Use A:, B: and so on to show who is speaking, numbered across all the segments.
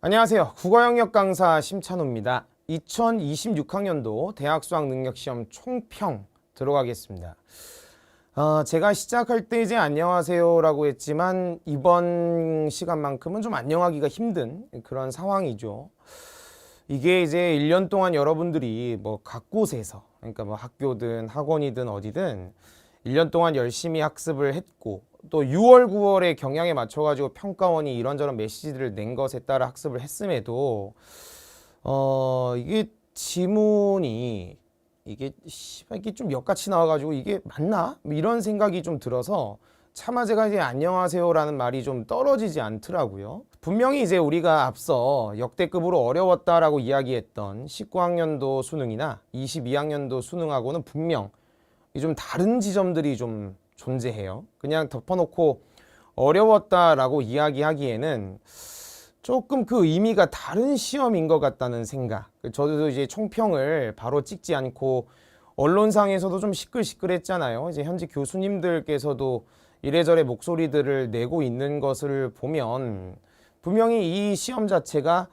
A: 안녕하세요. 국어영역 강사 심찬호입니다. 2026학년도 대학 수학능력시험 총평 들어가겠습니다. 제가 시작할 때 이제 안녕하세요라고 했지만 이번 시간만큼은 좀 안녕하기가 힘든 그런 상황이죠. 이게 이제 1년 동안 여러분들이 뭐 각 곳에서, 그러니까 뭐 학교든 학원이든 어디든 1년 동안 열심히 학습을 했고, 또 6월, 9월의 경향에 맞춰가지고 평가원이 이런저런 메시지를 낸 것에 따라 학습을 했음에도 이게 지문이 이게 좀 역같이 나와가지고 이게 맞나? 뭐 이런 생각이 좀 들어서 차마 제가 이제 안녕하세요라는 말이 좀 떨어지지 않더라고요. 분명히 이제 우리가 앞서 역대급으로 어려웠다라고 이야기했던 19학년도 수능이나 22학년도 수능하고는 분명 좀 다른 지점들이 좀 존재해요. 그냥 덮어놓고 어려웠다라고 이야기하기에는 조금 그 의미가 다른 시험인 것 같다는 생각. 저도 이제 총평을 바로 찍지 않고 언론상에서도 좀 시끌시끌했잖아요. 이제 현직 교수님들께서도 이래저래 목소리들을 내고 있는 것을 보면 분명히 이 시험 자체가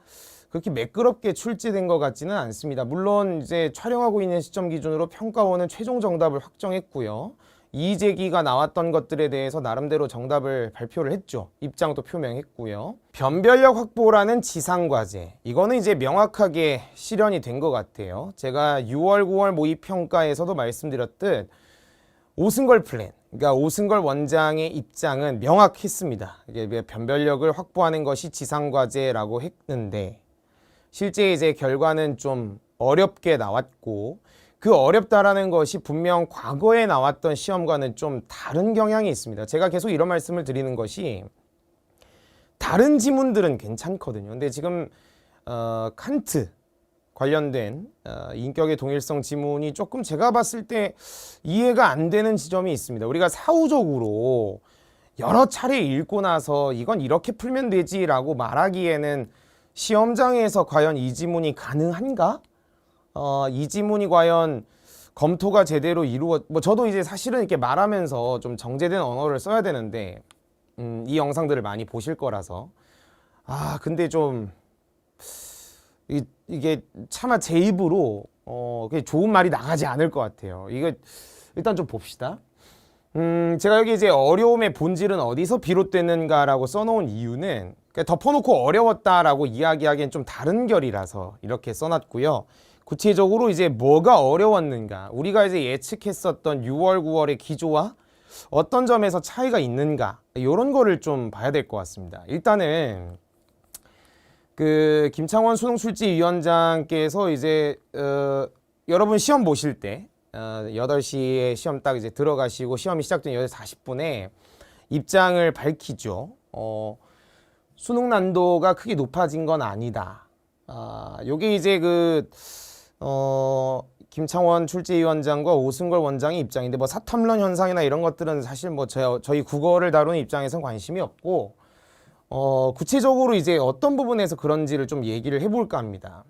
A: 그렇게 매끄럽게 출제된 것 같지는 않습니다. 물론 이제 촬영하고 있는 시점 기준으로 평가원은 최종 정답을 확정했고요. 이의제기가 나왔던 것들에 대해서 나름대로 정답을 발표를 했죠. 입장도 표명했고요. 변별력 확보라는 지상과제, 이거는 이제 명확하게 실현이 된 것 같아요. 제가 6월, 9월 모의평가에서도 말씀드렸듯 오승걸 플랜, 그러니까 오승걸 원장의 입장은 명확했습니다. 이게 변별력을 확보하는 것이 지상과제라고 했는데 실제 이제 결과는 좀 어렵게 나왔고, 그 어렵다라는 것이 분명 과거에 나왔던 시험과는 좀 다른 경향이 있습니다. 제가 계속 이런 말씀을 드리는 것이 다른 지문들은 괜찮거든요. 근데 지금 칸트 관련된 인격의 동일성 지문이 조금 제가 봤을 때 이해가 안 되는 지점이 있습니다. 우리가 사후적으로 여러 차례 읽고 나서 이건 이렇게 풀면 되지라고 말하기에는 시험장에서 과연 이 지문이 가능한가? 이 지문이 과연 검토가 제대로 뭐 저도 이제 사실은 이렇게 말하면서 좀 정제된 언어를 써야 되는데 이 영상들을 많이 보실 거라서 근데 좀 이게 차마 제 입으로 좋은 말이 나가지 않을 것 같아요. 이거 일단 좀 봅시다. 제가 여기 이제 어려움의 본질은 어디서 비롯됐는가라고 써놓은 이유는 덮어놓고 어려웠다라고 이야기하기엔 좀 다른 결이라서 이렇게 써놨고요. 구체적으로 이제 뭐가 어려웠는가, 우리가 이제 예측했었던 6월, 9월의 기조와 어떤 점에서 차이가 있는가, 이런 거를 좀 봐야 될 것 같습니다. 일단은 그 김창원 수능출제위원장께서 이제 여러분 시험 보실 때 8시에 시험 딱 이제 들어가시고 시험이 시작된 8시 40분에 입장을 밝히죠. 수능 난도가 크게 높아진 건 아니다. 요게 이제 김창원 출제위원장과 오승걸 원장의 입장인데, 뭐 사탐론 현상이나 이런 것들은 사실 뭐 저희 국어를 다루는 입장에서는 관심이 없고, 구체적으로 이제 어떤 부분에서 그런지를 좀 얘기를 해볼까 합니다.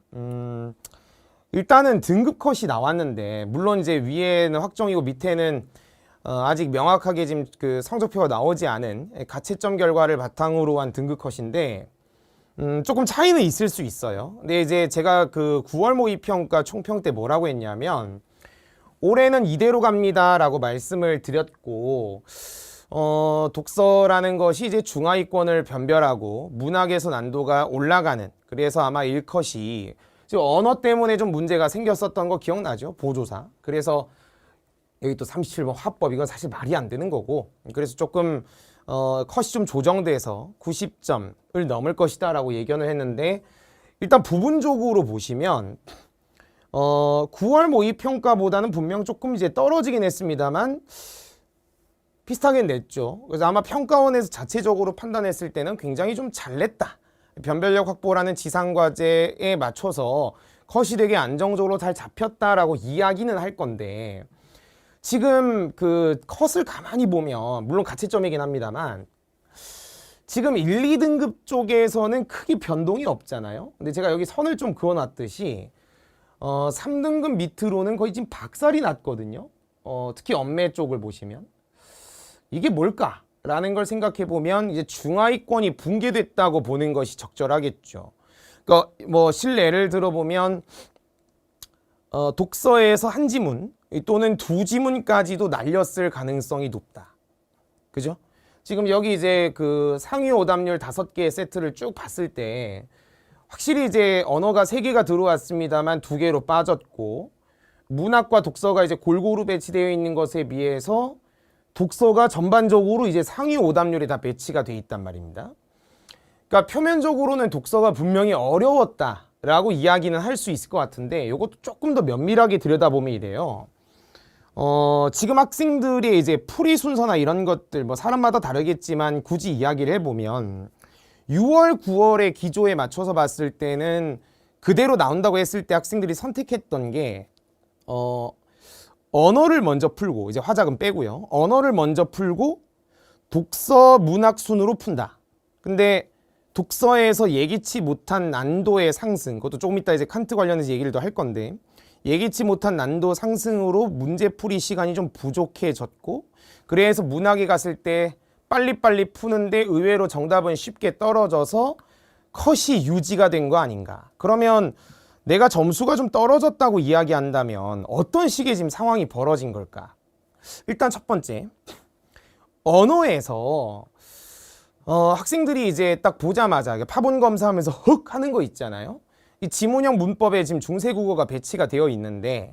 A: 일단은 등급 컷이 나왔는데, 물론 이제 위에는 확정이고 밑에는 아직 명확하게 지금 그 성적표가 나오지 않은 가채점 결과를 바탕으로 한 등급 컷인데, 조금 차이는 있을 수 있어요. 근데 이제 제가 그 9월 모의평가 총평 때 뭐라고 했냐면, 올해는 이대로 갑니다 라고 말씀을 드렸고, 독서라는 것이 이제 중하위권을 변별하고 문학에서 난도가 올라가는, 그래서 아마 1컷이 언어 때문에 좀 문제가 생겼었던 거 기억나죠? 보조사. 그래서 여기 또 37번 화법, 이건 사실 말이 안 되는 거고, 그래서 조금 컷이 좀 조정돼서 90점을 넘을 것이다 라고 예견을 했는데, 일단 부분적으로 보시면 9월 모의평가보다는 분명 조금 이제 떨어지긴 했습니다만 비슷하게 냈죠. 그래서 아마 평가원에서 자체적으로 판단했을 때는 굉장히 좀 잘 냈다, 변별력 확보라는 지상과제에 맞춰서 컷이 되게 안정적으로 잘 잡혔다라고 이야기는 할 건데, 지금 그 컷을 가만히 보면 물론 가채점이긴 합니다만 지금 1, 2등급 쪽에서는 크게 변동이 없잖아요. 근데 제가 여기 선을 좀 그어놨듯이 3등급 밑으로는 거의 지금 박살이 났거든요. 특히 엄매 쪽을 보시면 이게 뭘까라는 걸 생각해 보면 이제 중하위권이 붕괴됐다고 보는 것이 적절하겠죠. 그러니까 뭐 실례를 들어보면 독서에서 한 지문 또는 두 지문까지도 날렸을 가능성이 높다. 그죠? 지금 여기 이제 그 상위 오답률 5개의 세트를 쭉 봤을 때 확실히 이제 언어가 3개가 들어왔습니다만 2개로 빠졌고, 문학과 독서가 이제 골고루 배치되어 있는 것에 비해서 독서가 전반적으로 이제 상위 오답률에 다 배치가 돼 있단 말입니다. 그러니까 표면적으로는 독서가 분명히 어려웠다라고 이야기는 할 수 있을 것 같은데, 이것도 조금 더 면밀하게 들여다보면 이래요. 지금 학생들의 이제 풀이 순서나 이런 것들 뭐 사람마다 다르겠지만 굳이 이야기를 해보면 6월, 9월의 기조에 맞춰서 봤을 때는 그대로 나온다고 했을 때 학생들이 선택했던 게 언어를 먼저 풀고, 이제 화작은 빼고요. 언어를 먼저 풀고 독서 문학 순으로 푼다. 근데 독서에서 예기치 못한 난도의 상승, 그것도 조금 이따 이제 칸트 관련해서 얘기를 더 할 건데, 예기치 못한 난도 상승으로 문제풀이 시간이 좀 부족해졌고, 그래서 문학에 갔을 때 빨리빨리 푸는데 의외로 정답은 쉽게 떨어져서 컷이 유지가 된 거 아닌가. 그러면 내가 점수가 좀 떨어졌다고 이야기한다면 어떤 식의 지금 상황이 벌어진 걸까? 일단 첫 번째, 언어에서 학생들이 이제 딱 보자마자 파본 검사하면서 흑 하는 거 있잖아요. 이 지문형 문법에 지금 중세국어가 배치가 되어 있는데,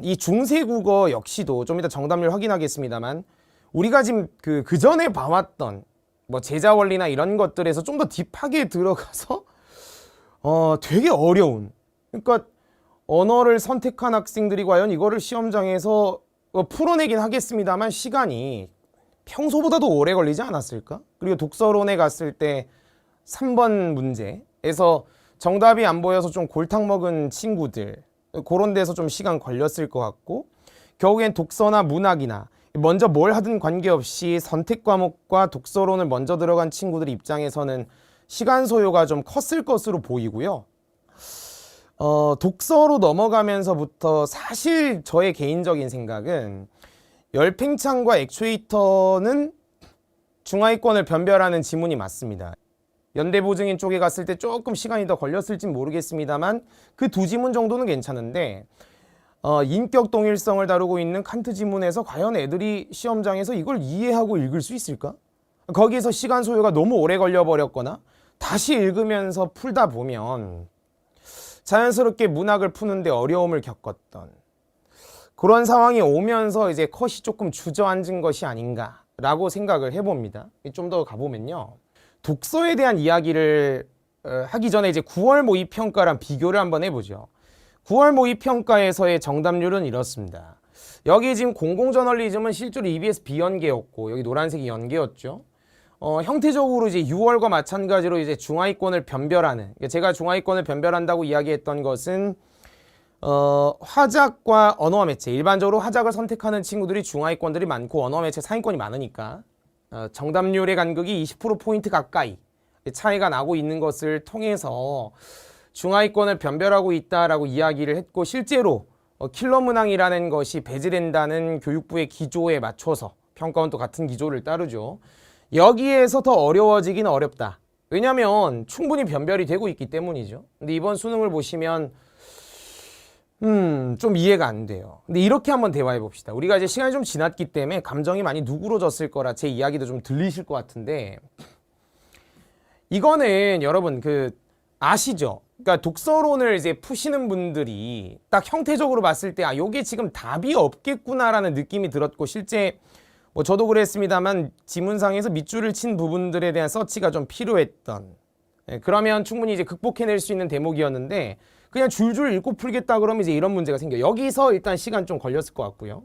A: 이 중세국어 역시도 좀 이따 정답률 확인하겠습니다만, 우리가 지금 그 전에 봐왔던 뭐 제자 원리나 이런 것들에서 좀 더 딥하게 들어가서 되게 어려운, 그러니까 언어를 선택한 학생들이 과연 이거를 시험장에서 풀어내긴 하겠습니다만 시간이 평소보다도 오래 걸리지 않았을까? 그리고 독서론에 갔을 때 3번 문제에서 정답이 안 보여서 좀 골탕 먹은 친구들, 그런 데서 좀 시간 걸렸을 것 같고, 결국엔 독서나 문학이나 먼저 뭘 하든 관계없이 선택 과목과 독서론을 먼저 들어간 친구들 입장에서는 시간 소요가 좀 컸을 것으로 보이고요. 독서로 넘어가면서부터 사실 저의 개인적인 생각은 열팽창과 액추에이터는 중하위권을 변별하는 지문이 맞습니다. 연대보증인 쪽에 갔을 때 조금 시간이 더 걸렸을진 모르겠습니다만 그 두 지문 정도는 괜찮은데, 인격 동일성을 다루고 있는 칸트 지문에서 과연 애들이 시험장에서 이걸 이해하고 읽을 수 있을까? 거기에서 시간 소요가 너무 오래 걸려버렸거나 다시 읽으면서 풀다 보면 자연스럽게 문학을 푸는데 어려움을 겪었던 그런 상황이 오면서 이제 컷이 조금 주저앉은 것이 아닌가라고 생각을 해봅니다. 좀 더 가보면요, 독서에 대한 이야기를 하기 전에 이제 9월 모의평가랑 비교를 한번 해보죠. 9월 모의평가에서의 정답률은 이렇습니다. 여기 지금 공공저널리즘은 실제로 EBS 비연계였고, 여기 노란색이 연계였죠. 형태적으로 이제 6월과 마찬가지로 이제 중하위권을 변별하는, 그러니까 제가 중하위권을 변별한다고 이야기했던 것은 화작과 언어와 매체, 일반적으로 화작을 선택하는 친구들이 중하위권들이 많고 언어와 매체 상위권이 많으니까 정답률의 간극이 20%포인트 가까이 차이가 나고 있는 것을 통해서 중하위권을 변별하고 있다라고 이야기를 했고, 실제로 킬러 문항이라는 것이 배제된다는 교육부의 기조에 맞춰서 평가원 또 같은 기조를 따르죠. 여기에서 더 어려워지긴 어렵다. 왜냐하면 충분히 변별이 되고 있기 때문이죠. 근데 이번 수능을 보시면 좀 이해가 안 돼요. 근데 이렇게 한번 대화해 봅시다. 우리가 이제 시간이 좀 지났기 때문에 감정이 많이 누그러졌을 거라 제 이야기도 좀 들리실 것 같은데, 이거는 여러분 아시죠? 그러니까 독서론을 이제 푸시는 분들이 딱 형태적으로 봤을 때 요게 지금 답이 없겠구나라는 느낌이 들었고, 실제 뭐 저도 그랬습니다만 지문상에서 밑줄을 친 부분들에 대한 서치가 좀 필요했던, 그러면 충분히 이제 극복해낼 수 있는 대목이었는데, 그냥 줄줄 읽고 풀겠다 그러면 이제 이런 문제가 생겨요. 여기서 일단 시간 좀 걸렸을 것 같고요.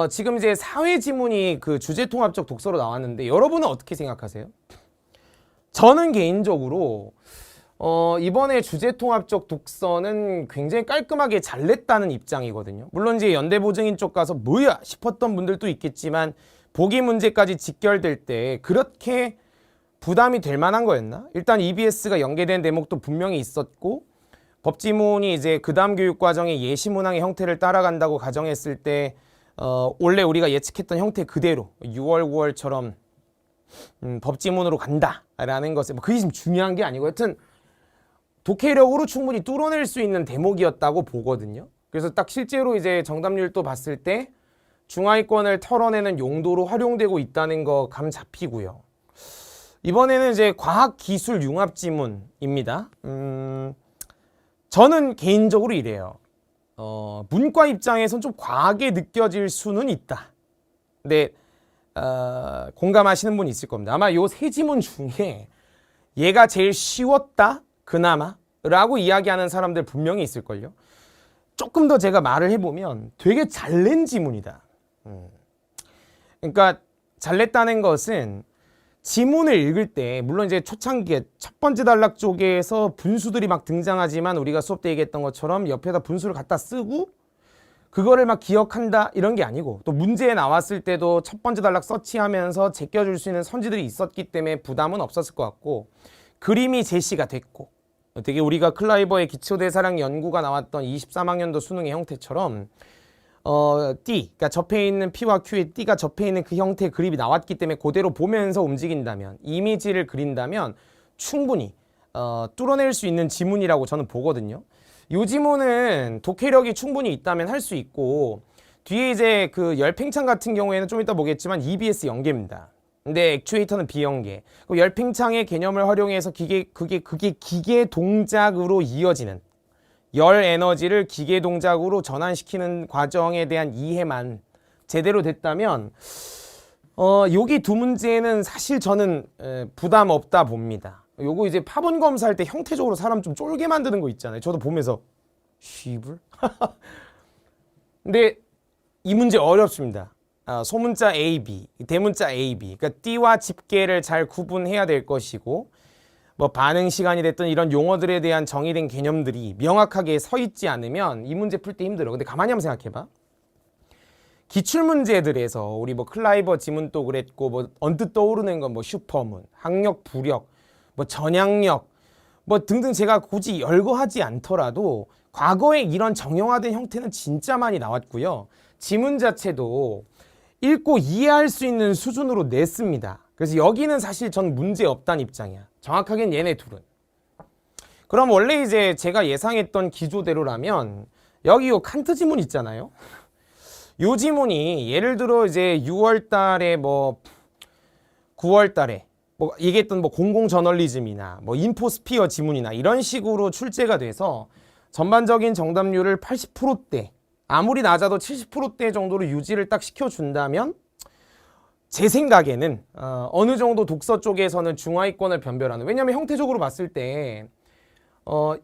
A: 지금 이제 사회 지문이 그 주제통합적 독서로 나왔는데 여러분은 어떻게 생각하세요? 저는 개인적으로 이번에 주제통합적 독서는 굉장히 깔끔하게 잘 냈다는 입장이거든요. 물론 이제 연대보증인 쪽 가서 뭐야 싶었던 분들도 있겠지만, 보기 문제까지 직결될 때 그렇게 부담이 될 만한 거였나? 일단 EBS가 연계된 대목도 분명히 있었고, 법지문이 이제 그 다음 교육과정의 예시문항의 형태를 따라간다고 가정했을 때 원래 우리가 예측했던 형태 그대로 6월, 9월처럼 법지문으로 간다 라는 것에 뭐 그게 지금 중요한 게 아니고 하여튼 독해력으로 충분히 뚫어낼 수 있는 대목이었다고 보거든요. 그래서 딱 실제로 이제 정답률도 봤을 때 중하위권을 털어내는 용도로 활용되고 있다는 거 감 잡히고요. 이번에는 이제 과학기술 융합지문입니다. 저는 개인적으로 이래요. 문과 입장에선 좀 과하게 느껴질 수는 있다. 근데 공감하시는 분이 있을 겁니다. 아마 요 세 지문 중에 얘가 제일 쉬웠다 그나마 라고 이야기하는 사람들 분명히 있을걸요. 조금 더 제가 말을 해보면 되게 잘 낸 지문이다. 그러니까 잘 냈다는 것은 지문을 읽을 때 물론 이제 초창기에 첫 번째 단락 쪽에서 분수들이 막 등장하지만 우리가 수업 때 얘기했던 것처럼 옆에다 분수를 갖다 쓰고 그거를 막 기억한다 이런 게 아니고 또 문제에 나왔을 때도 첫 번째 단락 서치하면서 제껴줄 수 있는 선지들이 있었기 때문에 부담은 없었을 것 같고 그림이 제시가 됐고 되게 우리가 클라이버의 기초대사량 연구가 나왔던 23학년도 수능의 형태처럼 띠, 그러니까 접해 있는 P와 Q의 띠가 접해 있는 그 형태의 그림이 나왔기 때문에 그대로 보면서 움직인다면 이미지를 그린다면 충분히 뚫어낼 수 있는 지문이라고 저는 보거든요. 이 지문은 독해력이 충분히 있다면 할 수 있고 뒤에 이제 그 열팽창 같은 경우에는 좀 이따 보겠지만 EBS 연계입니다. 근데 액추에이터는 비연계. 열팽창의 개념을 활용해서 그게 기계 동작으로 이어지는 열 에너지를 기계 동작으로 전환시키는 과정에 대한 이해만 제대로 됐다면 여기 두 문제는 사실 저는 부담 없다 봅니다. 요거 이제 파본 검사할 때 형태적으로 사람 좀 쫄게 만드는 거 있잖아요. 저도 보면서 쉬불? 근데 이 문제 어렵습니다. 소문자 A, B, 대문자 A, B. 그러니까 띠와 집계를 잘 구분해야 될 것이고 뭐 반응 시간이 됐든 이런 용어들에 대한 정의된 개념들이 명확하게 서 있지 않으면 이 문제 풀 때 힘들어. 근데 가만히 한번 생각해봐. 기출 문제들에서 우리 뭐 클라이버 지문도 그랬고 뭐 언뜻 떠오르는 건 뭐 슈퍼문, 학력, 부력, 뭐 전향력 뭐 등등 제가 굳이 열거하지 않더라도 과거에 이런 정형화된 형태는 진짜 많이 나왔고요. 지문 자체도 읽고 이해할 수 있는 수준으로 냈습니다. 그래서 여기는 사실 전 문제 없다는 입장이야. 정확하게는 얘네 둘은. 그럼 원래 이제 제가 예상했던 기조대로라면 여기 요 칸트 지문 있잖아요. 요 지문이 예를 들어 이제 6월 달에 뭐 9월 달에 뭐 얘기했던 뭐 공공 저널리즘이나 뭐 인포스피어 지문이나 이런 식으로 출제가 돼서 전반적인 정답률을 80%대 아무리 낮아도 70%대 정도로 유지를 딱 시켜준다면 제 생각에는 어느 정도 독서 쪽에서는 중하위권을 변별하는 왜냐하면 형태적으로 봤을 때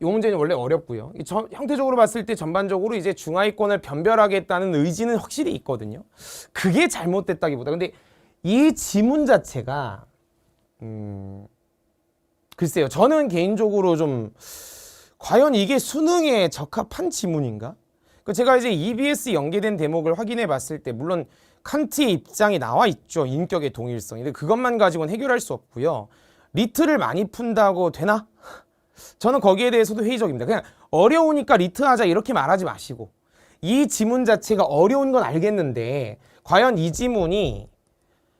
A: 이 문제는 원래 어렵고요. 형태적으로 봤을 때 전반적으로 이제 중하위권을 변별하겠다는 의지는 확실히 있거든요. 그게 잘못됐다기보다 근데 이 지문 자체가 글쎄요. 저는 개인적으로 좀 과연 이게 수능에 적합한 지문인가? 제가 이제 EBS 연계된 대목을 확인해 봤을 때 물론 칸트의 입장이 나와 있죠. 인격의 동일성. 근데 그것만 가지고는 해결할 수 없고요. 리트를 많이 푼다고 되나? 저는 거기에 대해서도 회의적입니다. 그냥 어려우니까 리트하자 이렇게 말하지 마시고 이 지문 자체가 어려운 건 알겠는데 과연 이 지문이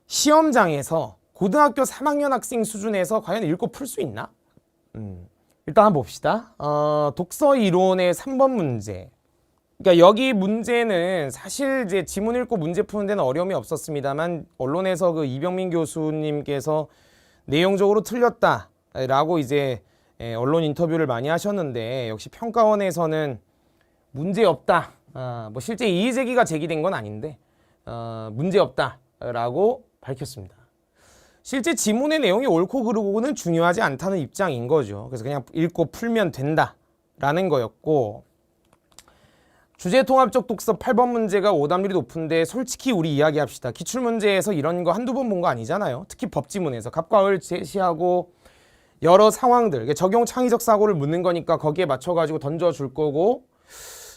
A: 시험장에서 고등학교 3학년 학생 수준에서 과연 읽고 풀 수 있나? 일단 한번 봅시다. 독서 이론의 3번 문제. 그러니까 여기 문제는 사실 이제 지문 읽고 문제 푸는 데는 어려움이 없었습니다만 언론에서 그 이병민 교수님께서 내용적으로 틀렸다라고 이제 언론 인터뷰를 많이 하셨는데 역시 평가원에서는 문제 없다. 뭐 실제 이의 제기가 제기된 건 아닌데 문제 없다라고 밝혔습니다. 실제 지문의 내용이 옳고 그르고는 중요하지 않다는 입장인 거죠. 그래서 그냥 읽고 풀면 된다라는 거였고 주제통합적 독서 8번 문제가 오답률이 높은데 솔직히 우리 이야기합시다. 기출문제에서 이런 거 한두 번 본 거 아니잖아요. 특히 법지문에서 갑과 을 제시하고 여러 상황들, 적용 창의적 사고를 묻는 거니까 거기에 맞춰가지고 던져줄 거고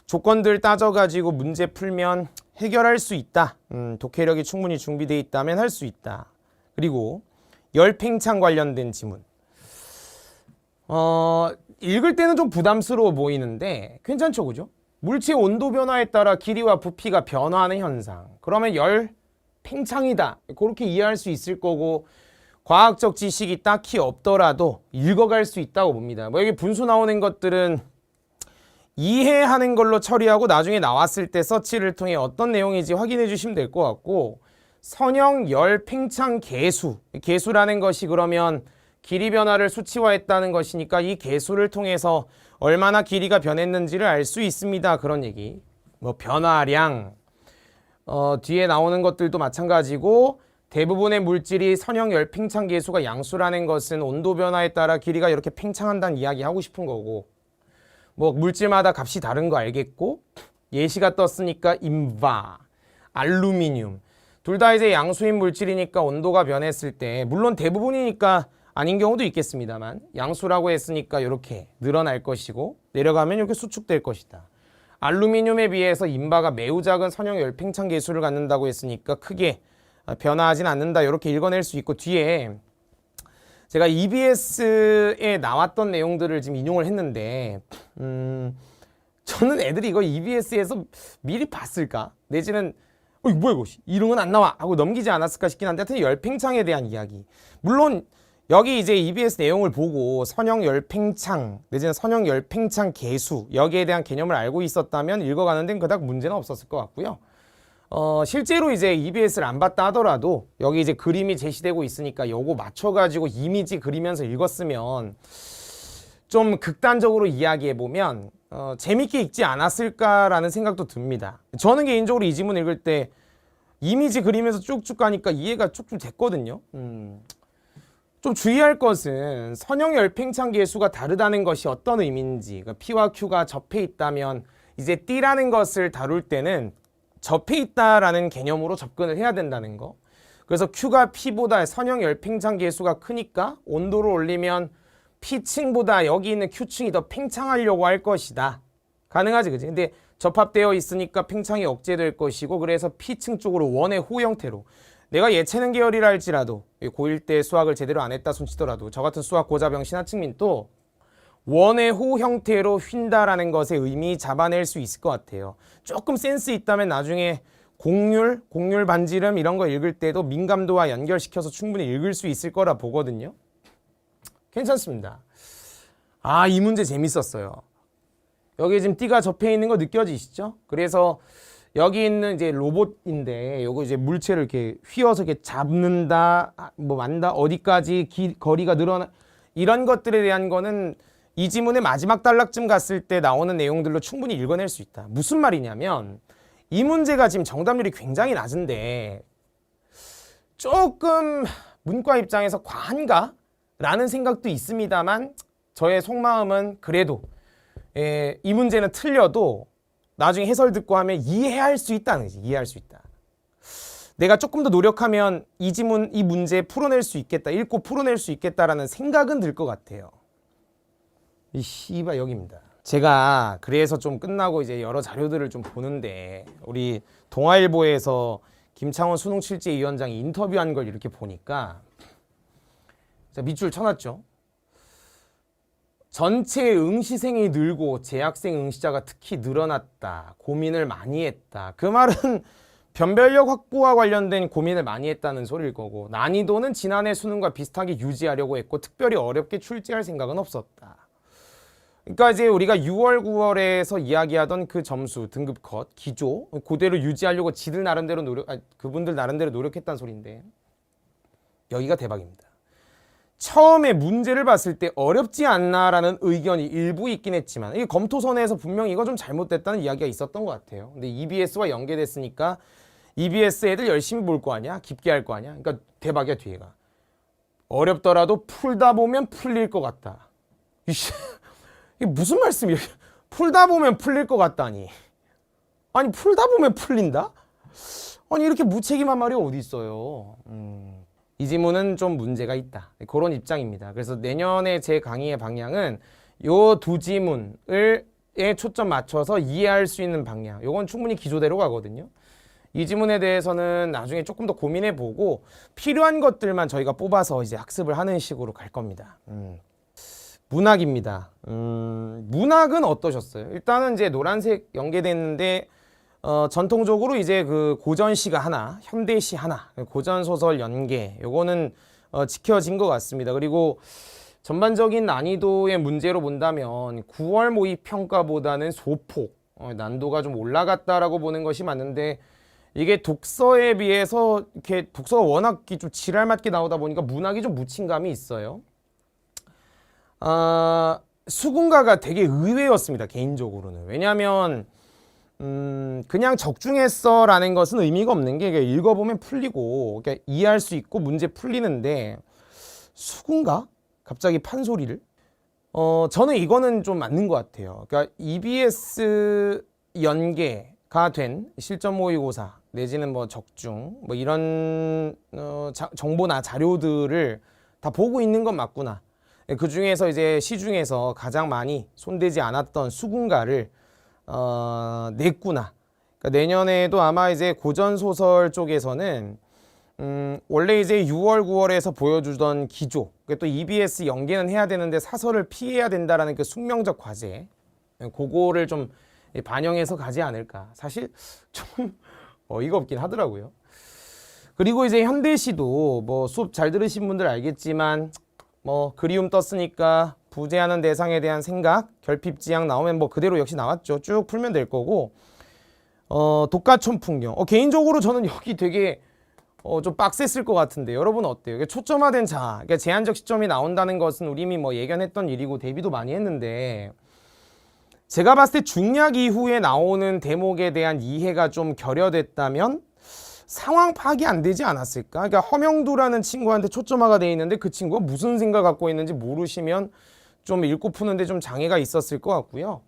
A: 조건들 따져가지고 문제 풀면 해결할 수 있다. 독해력이 충분히 준비되어 있다면 할 수 있다. 그리고 열팽창 관련된 지문. 읽을 때는 좀 부담스러워 보이는데 괜찮죠, 그죠? 물체 온도 변화에 따라 길이와 부피가 변화하는 현상. 그러면 열팽창이다. 그렇게 이해할 수 있을 거고 과학적 지식이 딱히 없더라도 읽어갈 수 있다고 봅니다. 뭐 여기 분수 나오는 것들은 이해하는 걸로 처리하고 나중에 나왔을 때 서치를 통해 어떤 내용인지 확인해 주시면 될 것 같고, 선형, 열, 팽창, 개수. 개수라는 것이 그러면 길이 변화를 수치화했다는 것이니까 이 개수를 통해서 얼마나 길이가 변했는지를 알 수 있습니다. 그런 얘기. 뭐 변화량, 뒤에 나오는 것들도 마찬가지고, 대부분의 물질이 선형, 열, 팽창 계수가 양수라는 것은 온도 변화에 따라 길이가 이렇게 팽창한다는 이야기 하고 싶은 거고, 뭐 물질마다 값이 다른 거 알겠고, 예시가 떴으니까 임바, 알루미늄 둘 다 이제 양수인 물질이니까 온도가 변했을 때, 물론 대부분이니까 아닌 경우도 있겠습니다만 양수라고 했으니까 이렇게 늘어날 것이고 내려가면 이렇게 수축될 것이다. 알루미늄에 비해서 임바가 매우 작은 선형 열 팽창 계수를 갖는다고 했으니까 크게 변화하진 않는다. 이렇게 읽어낼 수 있고, 뒤에 제가 EBS에 나왔던 내용들을 지금 인용을 했는데 저는 애들이 이거 EBS에서 미리 봤을까? 내지는 뭐야 이거 이런 건 안 나와 하고 넘기지 않았을까 싶긴 한데, 하여튼 열팽창에 대한 이야기. 물론 여기 이제 EBS 내용을 보고 선형 열팽창 내지는 선형 열팽창 계수 여기에 대한 개념을 알고 있었다면 읽어가는 데는 그닥 문제는 없었을 것 같고요. 실제로 이제 EBS를 안 봤다 하더라도 여기 이제 그림이 제시되고 있으니까 요거 맞춰가지고 이미지 그리면서 읽었으면 좀 극단적으로 이야기해보면 재밌게 읽지 않았을까라는 생각도 듭니다. 저는 개인적으로 이 지문 읽을 때 이미지 그리면서 쭉쭉 가니까 이해가 쭉쭉 됐거든요. 좀 주의할 것은 선형 열팽창 계수가 다르다는 것이 어떤 의미인지, 그러니까 P와 Q가 접해 있다면 이제 D라는 것을 다룰 때는 접해 있다라는 개념으로 접근을 해야 된다는 거. 그래서 Q가 P보다 선형 열팽창 계수가 크니까 온도를 올리면 P층보다 여기 있는 Q층이 더 팽창하려고 할 것이다. 가능하지, 그지? 근데 접합되어 있으니까 팽창이 억제될 것이고, 그래서 P층 쪽으로 원의 호 형태로. 내가 예체능 계열이라 할지라도 고1 때 수학을 제대로 안 했다 손치더라도 저 같은 수학 고자병 신하층민도 원의 호 형태로 휜다라는 것의 의미 잡아낼 수 있을 것 같아요. 조금 센스 있다면 나중에 곡률, 곡률 반지름 이런 거 읽을 때도 민감도와 연결시켜서 충분히 읽을 수 있을 거라 보거든요. 괜찮습니다. 이 문제 재밌었어요. 여기 지금 띠가 접해 있는 거 느껴지시죠? 그래서 여기 있는 이제 로봇인데 요거 이제 물체를 이렇게 휘어서 이렇게 잡는다, 뭐 만다, 어디까지 거리가 늘어나, 이런 것들에 대한 거는 이 지문의 마지막 단락쯤 갔을 때 나오는 내용들로 충분히 읽어낼 수 있다. 무슨 말이냐면 이 문제가 지금 정답률이 굉장히 낮은데 조금 문과 입장에서 과한가? 라는 생각도 있습니다만 저의 속마음은 그래도 이 문제는 틀려도 나중에 해설 듣고 하면 이해할 수 있다는 거지. 이해할 수 있다. 내가 조금 더 노력하면 이 지문, 이 문제 풀어낼 수 있겠다. 읽고 풀어낼 수 있겠다라는 생각은 들 것 같아요. 이 씨발 여기입니다. 제가 그래서 좀 끝나고 이제 여러 자료들을 좀 보는데 우리 동아일보에서 김창원 수능실제위원장이 인터뷰한 걸 이렇게 보니까 밑줄 쳐놨죠. 전체 응시생이 늘고 재학생 응시자가 특히 늘어났다. 고민을 많이 했다. 그 말은 변별력 확보와 관련된 고민을 많이 했다는 소리일 거고, 난이도는 지난해 수능과 비슷하게 유지하려고 했고 특별히 어렵게 출제할 생각은 없었다. 그러니까 이제 우리가 6월, 9월에서 이야기하던 그 점수, 등급 컷, 기조 그대로 유지하려고 지들 나름대로 그분들 나름대로 노력했다는 소리인데 여기가 대박입니다. 처음에 문제를 봤을 때 어렵지 않나라는 의견이 일부 있긴 했지만 이게 검토선에서 분명히 이거 좀 잘못됐다는 이야기가 있었던 것 같아요. 근데 EBS와 연계됐으니까 EBS 애들 열심히 볼 거 아니야? 깊게 할 거 아니야? 그러니까 대박이야 뒤에가. 어렵더라도 풀다 보면 풀릴 것 같다. 이게 무슨 말씀이야? 풀다 보면 풀릴 것 같다니. 아니 풀다 보면 풀린다? 아니 이렇게 무책임한 말이 어디 있어요. 이 지문은 좀 문제가 있다. 그런 입장입니다. 그래서 내년에 제 강의의 방향은 요 두 지문에 초점 맞춰서 이해할 수 있는 방향. 요건 충분히 기조대로 가거든요. 이 지문에 대해서는 나중에 조금 더 고민해보고 필요한 것들만 저희가 뽑아서 이제 학습을 하는 식으로 갈 겁니다. 문학입니다. 문학은 어떠셨어요? 일단은 이제 노란색 연계돼 있는데 전통적으로 이제 그 고전시가 하나, 현대시 하나, 고전소설 연계, 요거는 지켜진 것 같습니다. 그리고 전반적인 난이도의 문제로 본다면 9월 모의 평가보다는 소폭 난도가 좀 올라갔다라고 보는 것이 맞는데, 이게 독서에 비해서 이렇게 독서가 워낙 좀 지랄맞게 나오다 보니까 문학이 좀 묻힌 감이 있어요. 수군가가 되게 의외였습니다, 개인적으로는. 왜냐하면 그냥 적중했어라는 것은 의미가 없는 게, 읽어보면 풀리고 그러니까 이해할 수 있고 문제 풀리는데, 수군가? 갑자기 판소리를? 저는 이거는 좀 맞는 것 같아요. 그러니까 EBS 연계가 된 실전 모의고사 내지는 뭐 적중 뭐 이런 정보나 자료들을 다 보고 있는 건 맞구나. 그 중에서 이제 시중에서 가장 많이 손대지 않았던 수군가를 냈구나. 그러니까 내년에도 아마 이제 고전 소설 쪽에서는 원래 이제 6월, 9월에서 보여주던 기조, 또 EBS 연계는 해야 되는데 사설을 피해야 된다라는 그 숙명적 과제, 그거를 좀 반영해서 가지 않을까. 사실 좀 어이가 없긴 하더라고요. 그리고 이제 현대시도 뭐 수업 잘 들으신 분들 알겠지만 뭐 그리움 떴으니까 부재하는 대상에 대한 생각, 결핍지향 나오면 뭐 그대로 역시 나왔죠. 쭉 풀면 될 거고, 독가촌 풍경. 개인적으로 저는 여기 되게 좀 빡셌을 것 같은데 여러분 어때요? 초점화된 자, 그러니까 제한적 시점이 나온다는 것은 우리 이미 뭐 예견했던 일이고 대비도 많이 했는데, 제가 봤을 때 중략 이후에 나오는 대목에 대한 이해가 좀 결여됐다면 상황 파악이 안 되지 않았을까? 그러니까 허명두라는 친구한테 초점화가 돼 있는데 그 친구가 무슨 생각 갖고 있는지 모르시면 좀 읽고 푸는데 좀 장애가 있었을 것 같고요.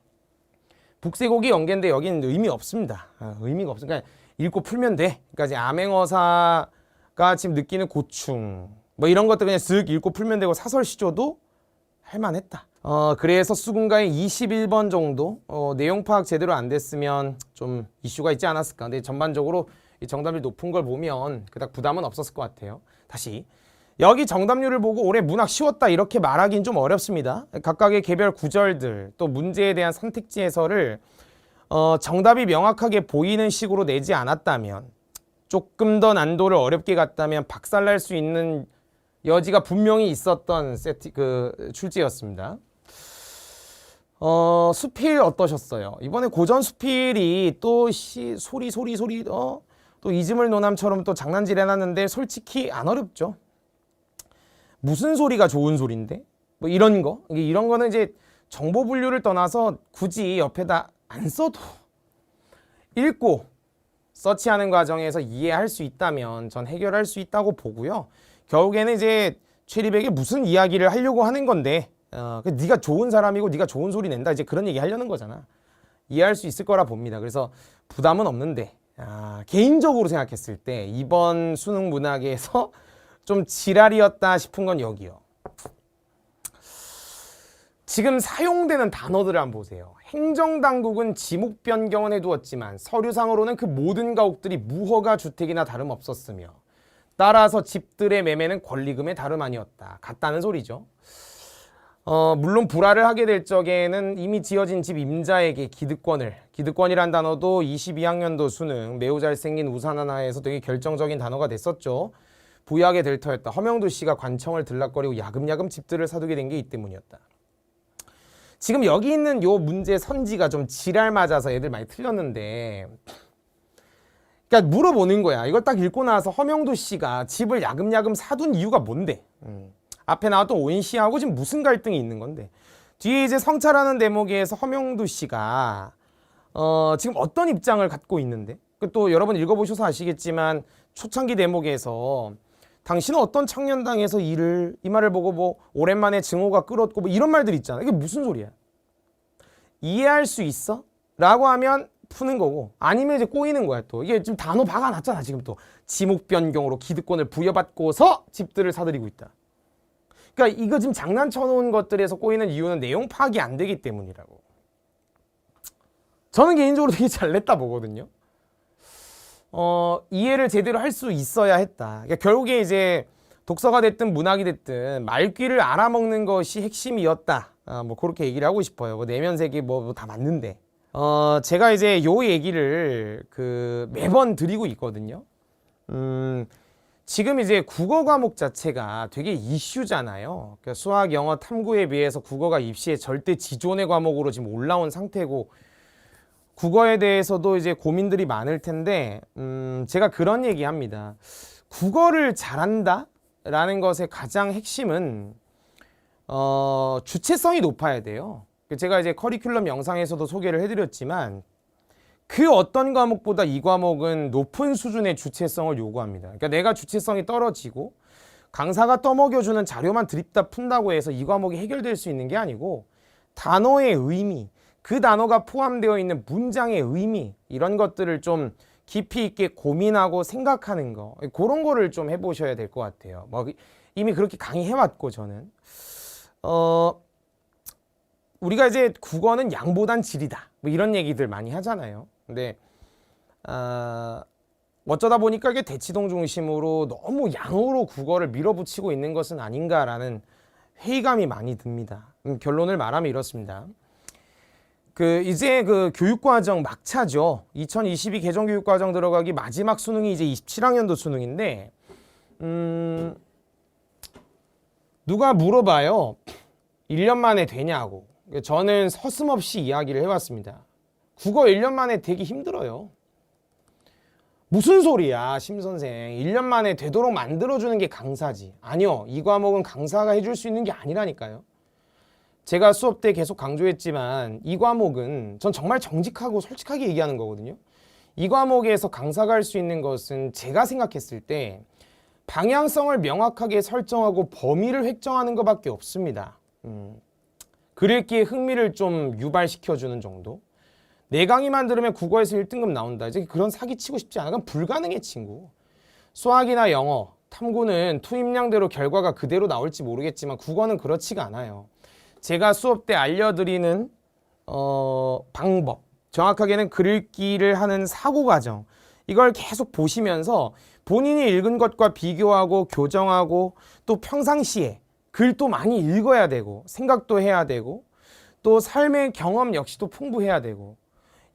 A: 북새고기 연계인데 여기는 의미 없습니다. 의미가 없으니까 그러니까 읽고 풀면 돼. 그러니까 이제 암행어사가 지금 느끼는 고충 뭐 이런 것들 그냥 쓱 읽고 풀면 되고, 사설 시조도 할만했다. 그래서 수군가의 21번 정도 내용 파악 제대로 안 됐으면 좀 이슈가 있지 않았을까. 근데 전반적으로 이 정답률 높은 걸 보면 그닥 부담은 없었을 것 같아요. 다시 여기 정답률을 보고 올해 문학 쉬웠다 이렇게 말하기는 좀 어렵습니다. 각각의 개별 구절들 또 문제에 대한 선택지 해설을 정답이 명확하게 보이는 식으로 내지 않았다면, 조금 더 난도를 어렵게 갔다면 박살날 수 있는 여지가 분명히 있었던 출제였습니다. 수필 어떠셨어요? 이번에 고전 수필이 또 소리 또 이즈물 노남처럼 또 장난질 해놨는데 솔직히 안 어렵죠. 무슨 소리가 좋은 소리인데? 뭐 이런 거는 이제 정보 분류를 떠나서 굳이 옆에다 안 써도 읽고 서치하는 과정에서 이해할 수 있다면 전 해결할 수 있다고 보고요. 결국에는 이제 최리백이 무슨 이야기를 하려고 하는 건데, 네가 좋은 사람이고 네가 좋은 소리 낸다 이제 그런 얘기 하려는 거잖아. 이해할 수 있을 거라 봅니다. 그래서 부담은 없는데, 개인적으로 생각했을 때 이번 수능 문학에서 좀 지랄이었다 싶은 건 여기요. 지금 사용되는 단어들을 한번 보세요. 행정당국은 지목 변경은 해두었지만 서류상으로는 그 모든 가옥들이 무허가 주택이나 다름없었으며 따라서 집들의 매매는 권리금에 다름 아니었다. 같다는 소리죠. 물론 불화를 하게 될 적에는 이미 지어진 집 임자에게 기득권이란 단어도 22학년도 수능 매우 잘생긴 우산 하나에서 되게 결정적인 단어가 됐었죠. 부유하게 될 터였다. 허명두 씨가 관청을 들락거리고 야금야금 집들을 사두게 된 게 이 때문이었다. 지금 여기 있는 요 문제 선지가 좀 지랄 맞아서 애들 많이 틀렸는데, 그러니까 물어보는 거야. 이걸 딱 읽고 나서 허명두 씨가 집을 야금야금 사둔 이유가 뭔데? 앞에 나왔던 오인 씨하고 지금 무슨 갈등이 있는 건데? 뒤에 이제 성찰하는 대목에서 허명두 씨가 지금 어떤 입장을 갖고 있는데? 또 여러분 읽어보셔서 아시겠지만 초창기 대목에서 당신은 어떤 청년당에서 이 말을 보고 뭐 오랜만에 증오가 끓었고 뭐 이런 말들 있잖아. 이게 무슨 소리야? 이해할 수 있어? 라고 하면 푸는 거고, 아니면 이제 꼬이는 거야. 또 이게 지금 단어 박아놨잖아. 지금 또 지목 변경으로 기득권을 부여받고서 집들을 사들이고 있다. 그러니까 이거 지금 장난쳐 놓은 것들에서 꼬이는 이유는 내용 파악이 안 되기 때문이라고. 저는 개인적으로 되게 잘 냈다 보거든요. 이해를 제대로 할 수 있어야 했다. 그러니까 결국에 이제 독서가 됐든 문학이 됐든 말귀를 알아먹는 것이 핵심이었다. 뭐 그렇게 얘기를 하고 싶어요. 뭐 내면색이 뭐 다 맞는데. 제가 이제 요 얘기를 매번 드리고 있거든요. 지금 이제 국어 과목 자체가 되게 이슈잖아요. 그러니까 수학, 영어, 탐구에 비해서 국어가 입시에 절대 지존의 과목으로 지금 올라온 상태고, 국어에 대해서도 이제 고민들이 많을 텐데, 제가 그런 얘기 합니다. 국어를 잘한다? 라는 것의 가장 핵심은, 주체성이 높아야 돼요. 제가 이제 커리큘럼 영상에서도 소개를 해드렸지만, 그 어떤 과목보다 이 과목은 높은 수준의 주체성을 요구합니다. 그러니까 내가 주체성이 떨어지고 강사가 떠먹여주는 자료만 드립다 푼다고 해서 이 과목이 해결될 수 있는 게 아니고 단어의 의미, 그 단어가 포함되어 있는 문장의 의미 이런 것들을 좀 깊이 있게 고민하고 생각하는 거 그런 거를 좀 해보셔야 될 것 같아요. 뭐 이미 그렇게 강의해왔고 저는 우리가 이제 국어는 양보단 질이다 뭐 이런 얘기들 많이 하잖아요. 근데 어쩌다 보니까 이게 대치동 중심으로 너무 양으로 국어를 밀어붙이고 있는 것은 아닌가라는 회의감이 많이 듭니다. 결론을 말하면 이렇습니다. 이제 그 교육과정 막차죠. 2022 개정교육과정 들어가기 마지막 수능이 이제 27학년도 수능인데 누가 물어봐요. 1년 만에 되냐고. 저는 서슴없이 이야기를 해왔습니다. 국어 1년 만에 되기 힘들어요. 무슨 소리야, 심 선생. 1년 만에 되도록 만들어주는 게 강사지. 아니요, 이 과목은 강사가 해줄 수 있는 게 아니라니까요. 제가 수업 때 계속 강조했지만 이 과목은 전 정말 정직하고 솔직하게 얘기하는 거거든요. 이 과목에서 강사가 할 수 있는 것은 제가 생각했을 때 방향성을 명확하게 설정하고 범위를 획정하는 것밖에 없습니다. 글읽기에 흥미를 좀 유발시켜주는 정도. 내 강의만 들으면 국어에서 1등급 나온다. 이제 그런 사기치고 싶지 않아. 그건 불가능해, 친구. 수학이나 영어, 탐구는 투입량대로 결과가 그대로 나올지 모르겠지만 국어는 그렇지가 않아요. 제가 수업 때 알려드리는 방법, 정확하게는 글읽기를 하는 사고 과정, 이걸 계속 보시면서 본인이 읽은 것과 비교하고 교정하고 또 평상시에 글도 많이 읽어야 되고 생각도 해야 되고 또 삶의 경험 역시도 풍부해야 되고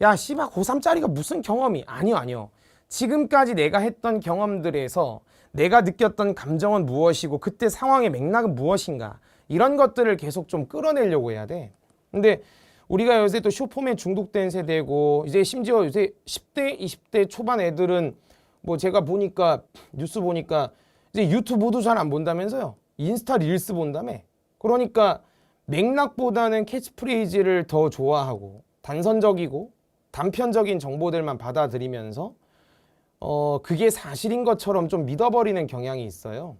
A: 야 씨발 고3짜리가 무슨 경험이 아니요 지금까지 내가 했던 경험들에서 내가 느꼈던 감정은 무엇이고 그때 상황의 맥락은 무엇인가 이런 것들을 계속 좀 끌어내려고 해야 돼. 근데 우리가 요새 또 쇼폼에 중독된 세대고 이제 심지어 요새 10대 20대 초반 애들은 뭐 제가 보니까 뉴스 보니까 이제 유튜브도 잘 안 본다면서요. 인스타 릴스 본다며. 그러니까 맥락보다는 캐치프레이즈를 더 좋아하고 단선적이고 단편적인 정보들만 받아들이면서 그게 사실인 것처럼 좀 믿어버리는 경향이 있어요.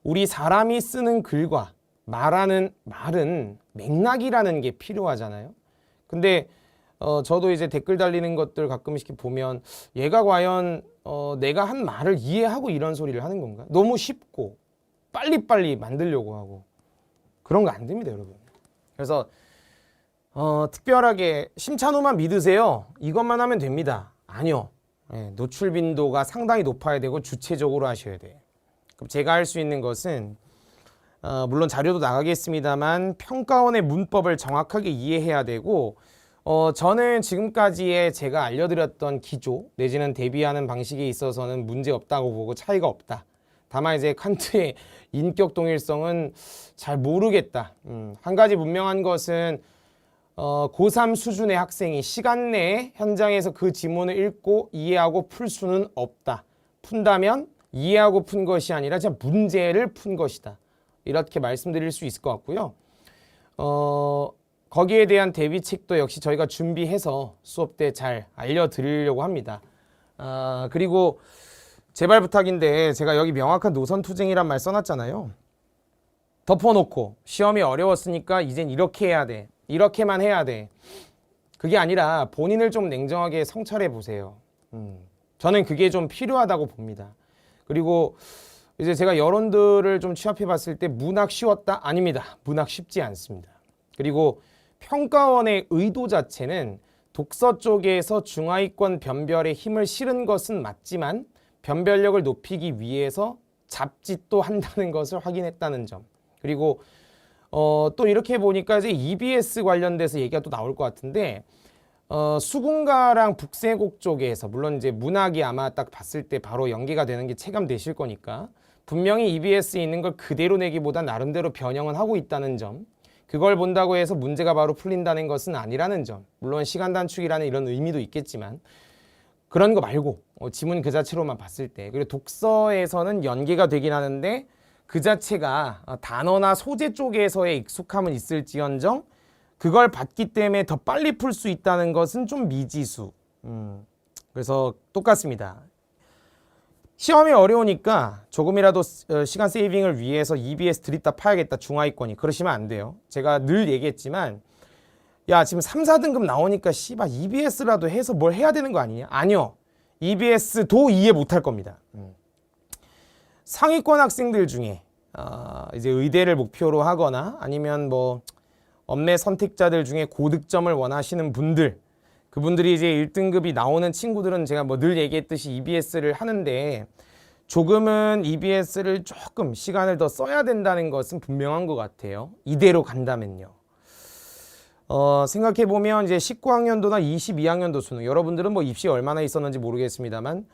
A: 우리 사람이 쓰는 글과 말하는 말은 맥락이라는 게 필요하잖아요. 근데 저도 이제 댓글 달리는 것들 가끔씩 보면 얘가 과연 내가 한 말을 이해하고 이런 소리를 하는 건가? 너무 쉽고 빨리빨리 만들려고 하고 그런 거 안 됩니다, 여러분. 그래서 특별하게 심찬호만 믿으세요. 이것만 하면 됩니다. 아니요. 노출 빈도가 상당히 높아야 되고 주체적으로 하셔야 돼요. 그럼 제가 할 수 있는 것은 물론 자료도 나가겠습니다만 평가원의 문법을 정확하게 이해해야 되고 저는 지금까지의 제가 알려드렸던 기조 내지는 대비하는 방식에 있어서는 문제 없다고 보고 차이가 없다. 다만 이제 칸트의 인격 동일성은 잘 모르겠다. 한 가지 분명한 것은 고3 수준의 학생이 시간 내에 현장에서 그 지문을 읽고 이해하고 풀 수는 없다. 푼다면 이해하고 푼 것이 아니라 진짜 문제를 푼 것이다. 이렇게 말씀드릴 수 있을 것 같고요. 거기에 대한 대비책도 역시 저희가 준비해서 수업 때 잘 알려드리려고 합니다. 그리고 제발 부탁인데 제가 여기 명확한 노선 투쟁이란 말 써놨잖아요. 덮어놓고 시험이 어려웠으니까 이젠 이렇게 해야 돼. 이렇게만 해야 돼. 그게 아니라 본인을 좀 냉정하게 성찰해 보세요. 저는 그게 좀 필요하다고 봅니다. 그리고 이제 제가 여론들을 좀 취합해 봤을 때 문학 쉬웠다? 아닙니다. 문학 쉽지 않습니다. 그리고 평가원의 의도 자체는 독서 쪽에서 중하위권 변별에 힘을 실은 것은 맞지만 변별력을 높이기 위해서 잡짓도 한다는 것을 확인했다는 점. 그리고 또 이렇게 보니까 이제 EBS 관련돼서 얘기가 또 나올 것 같은데 수군가랑 북세곡 쪽에서 물론 이제 문학이 아마 딱 봤을 때 바로 연계가 되는 게 체감되실 거니까 분명히 EBS에 있는 걸 그대로 내기보다 나름대로 변형은 하고 있다는 점, 그걸 본다고 해서 문제가 바로 풀린다는 것은 아니라는 점, 물론 시간 단축이라는 이런 의미도 있겠지만 그런 거 말고 지문 그 자체로만 봤을 때, 그리고 독서에서는 연계가 되긴 하는데 그 자체가 단어나 소재 쪽에서의 익숙함은 있을지언정 그걸 봤기 때문에 더 빨리 풀 수 있다는 것은 좀 미지수. 그래서 똑같습니다. 시험이 어려우니까 조금이라도 시간 세이빙을 위해서 EBS 드립다 파야겠다, 중하위권이. 그러시면 안 돼요. 제가 늘 얘기했지만 야, 지금 3, 4등급 나오니까 씨발 EBS라도 해서 뭘 해야 되는 거 아니냐? 아니요. EBS도 이해 못할 겁니다. 상위권 학생들 중에 이제 의대를 목표로 하거나 아니면 뭐 업내 선택자들 중에 고득점을 원하시는 분들, 그분들이 이제 1등급이 나오는 친구들은 제가 뭐 늘 얘기했듯이 EBS를 하는데 조금은 EBS를 조금 시간을 더 써야 된다는 것은 분명한 것 같아요. 이대로 간다면요. 생각해보면 이제 19학년도나 22학년도 수능, 여러분들은 뭐 입시 얼마나 있었는지 모르겠습니다만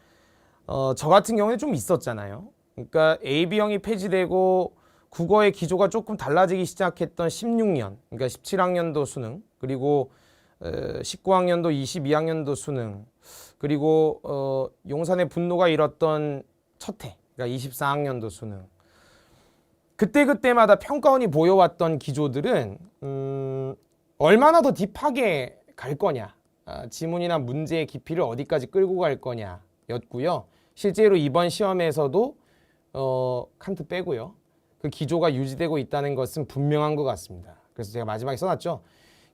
A: 저 같은 경우에 좀 있었잖아요. 그러니까 AB형이 폐지되고 국어의 기조가 조금 달라지기 시작했던 16년, 그러니까 17학년도 수능, 그리고 19학년도, 22학년도 수능, 그리고 용산의 분노가 일었던 첫 해, 그러니까 24학년도 수능. 그때그때마다 평가원이 보여왔던 기조들은 얼마나 더 딥하게 갈 거냐, 지문이나 문제의 깊이를 어디까지 끌고 갈 거냐 였고요. 실제로 이번 시험에서도 칸트 빼고요, 그 기조가 유지되고 있다는 것은 분명한 것 같습니다. 그래서 제가 마지막에 써놨죠.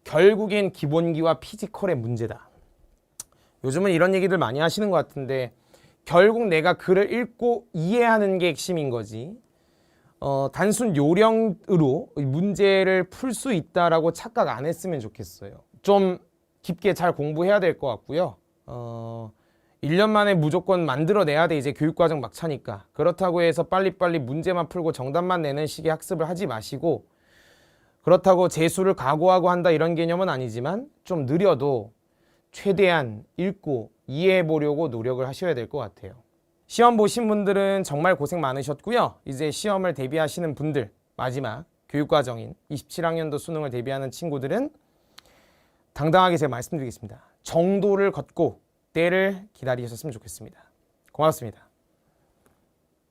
A: 결국엔 기본기와 피지컬의 문제다. 요즘은 이런 얘기들 많이 하시는 것 같은데 결국 내가 글을 읽고 이해하는 게 핵심인 거지 단순 요령으로 문제를 풀 수 있다라고 착각 안 했으면 좋겠어요. 좀 깊게 잘 공부해야 될 것 같고요. 1년 만에 무조건 만들어내야 돼. 이제 교육과정 막차니까. 그렇다고 해서 빨리빨리 문제만 풀고 정답만 내는 식의 학습을 하지 마시고, 그렇다고 재수를 각오하고 한다 이런 개념은 아니지만 좀 느려도 최대한 읽고 이해해 보려고 노력을 하셔야 될 것 같아요. 시험 보신 분들은 정말 고생 많으셨고요. 이제 시험을 대비하시는 분들, 마지막 교육과정인 27학년도 수능을 대비하는 친구들은 당당하게 제가 말씀드리겠습니다. 정도를 걷고 때를 기다리셨으면 좋겠습니다. 고맙습니다.